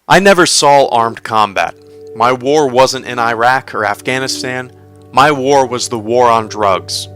I never saw armed combat. My war wasn't in Iraq or Afghanistan. My war was the war on drugs.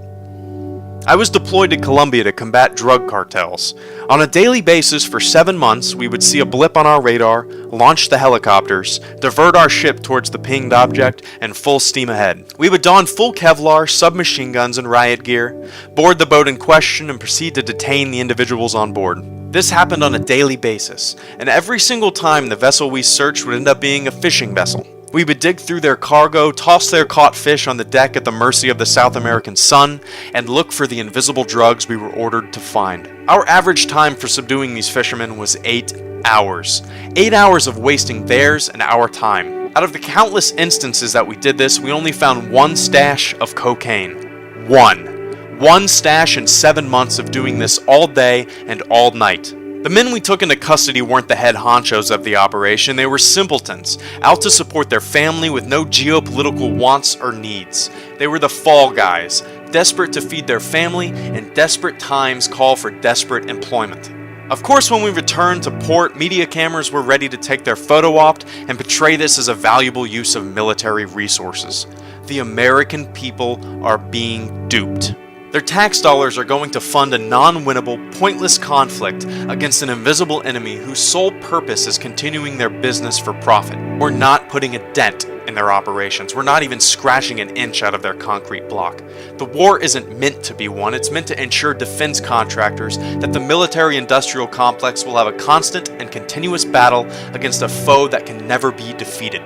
I was deployed to Colombia to combat drug cartels. On a daily basis for 7 months, we would see a blip on our radar, launch the helicopters, divert our ship towards the pinged object, and full steam ahead. We would don full Kevlar, submachine guns, and riot gear, board the boat in question, and proceed to detain the individuals on board. This happened on a daily basis, and every single time the vessel we searched would end up being a fishing vessel. We would dig through their cargo, toss their caught fish on the deck at the mercy of the South American sun, and look for the invisible drugs we were ordered to find. Our average time for subduing these fishermen was 8 hours. 8 hours of wasting theirs and our time. Out of the countless instances that we did this, we only found one stash of cocaine. One stash in 7 months of doing this all day and all night. The men we took into custody weren't the head honchos of the operation. They were simpletons, out to support their family with no geopolitical wants or needs. They were the fall guys, desperate to feed their family, and desperate times call for desperate employment. Of course, when we returned to port, media cameras were ready to take their photo op and portray this as a valuable use of military resources. The American people are being duped. Their tax dollars are going to fund a non-winnable, pointless conflict against an invisible enemy whose sole purpose is continuing their business for profit. We're not putting a dent in their operations. We're not even scratching an inch out of their concrete block. The war isn't meant to be won. It's meant to ensure defense contractors that the military-industrial complex will have a constant and continuous battle against a foe that can never be defeated.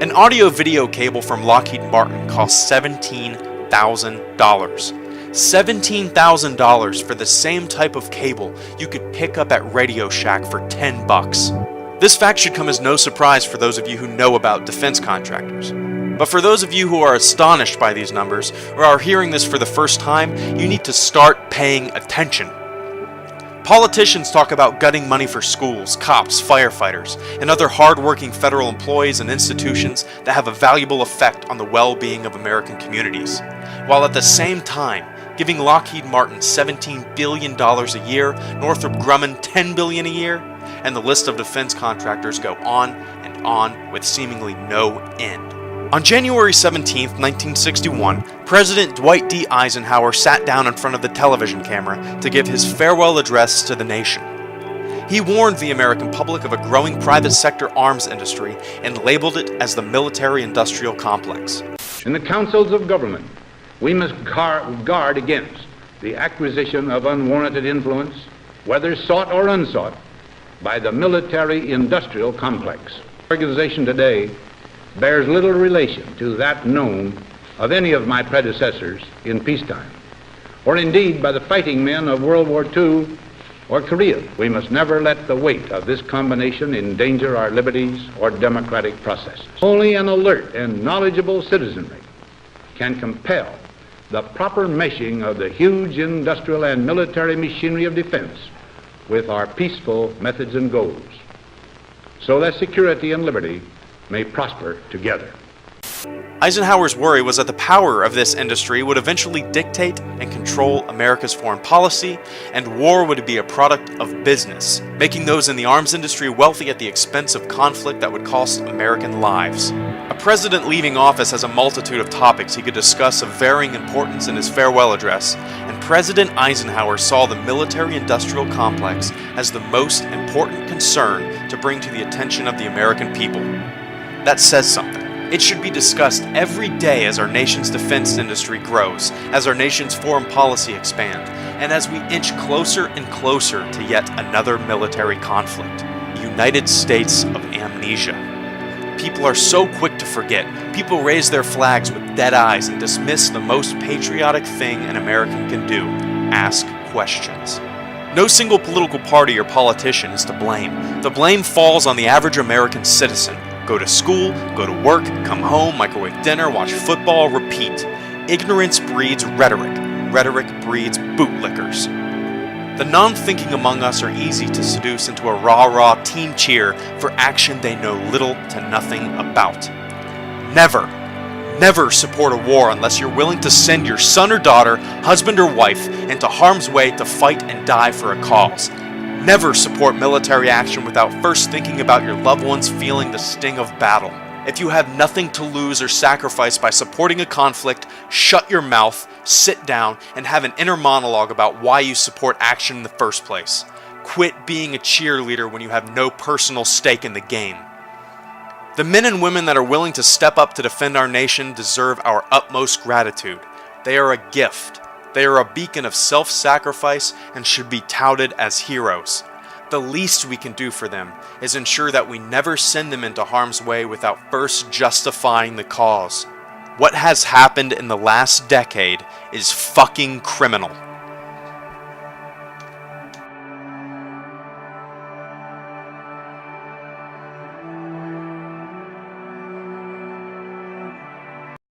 An audio-video cable from Lockheed Martin costs $17,000. $17,000 for the same type of cable you could pick up at Radio Shack for $10. This fact should come as no surprise for those of you who know about defense contractors. But for those of you who are astonished by these numbers, or are hearing this for the first time, you need to start paying attention. Politicians talk about gutting money for schools, cops, firefighters, and other hard-working federal employees and institutions that have a valuable effect on the well-being of American communities, while at the same time giving Lockheed Martin $17 billion a year, Northrop Grumman $10 billion a year, and the list of defense contractors go on and on with seemingly no end. On January 17, 1961, President Dwight D. Eisenhower sat down in front of the television camera to give his farewell address to the nation. He warned the American public of a growing private sector arms industry and labeled it as the military-industrial complex. In the councils of government, we must guard against the acquisition of unwarranted influence, whether sought or unsought, by the military-industrial complex. Organization today bears little relation to that known of any of my predecessors in peacetime, or indeed by the fighting men of World War II or Korea. We must never let the weight of this combination endanger our liberties or democratic processes. Only an alert and knowledgeable citizenry can compel the proper meshing of the huge industrial and military machinery of defense with our peaceful methods and goals, so that security and liberty may prosper together. Eisenhower's worry was that the power of this industry would eventually dictate and control America's foreign policy, and war would be a product of business, making those in the arms industry wealthy at the expense of conflict that would cost American lives. A president leaving office has a multitude of topics he could discuss of varying importance in his farewell address, and President Eisenhower saw the military-industrial complex as the most important concern to bring to the attention of the American people. That says something. It should be discussed every day as our nation's defense industry grows, as our nation's foreign policy expands, and as we inch closer and closer to yet another military conflict. United States of amnesia. People are so quick to forget. People raise their flags with dead eyes and dismiss the most patriotic thing an American can do: ask questions. No single political party or politician is to blame. The blame falls on the average American citizen. Go to school, go to work, come home, microwave dinner, watch football, repeat. Ignorance breeds rhetoric. Rhetoric breeds bootlickers. The non-thinking among us are easy to seduce into a rah-rah team cheer for action they know little to nothing about. Never support a war unless you're willing to send your son or daughter, husband or wife, into harm's way to fight and die for a cause. Never support military action without first thinking about your loved ones feeling the sting of battle. If you have nothing to lose or sacrifice by supporting a conflict, shut your mouth, sit down, and have an inner monologue about why you support action in the first place. Quit being a cheerleader when you have no personal stake in the game. The men and women that are willing to step up to defend our nation deserve our utmost gratitude. They are a gift. They are a beacon of self-sacrifice and should be touted as heroes. The least we can do for them is ensure that we never send them into harm's way without first justifying the cause. What has happened in the last decade is fucking criminal.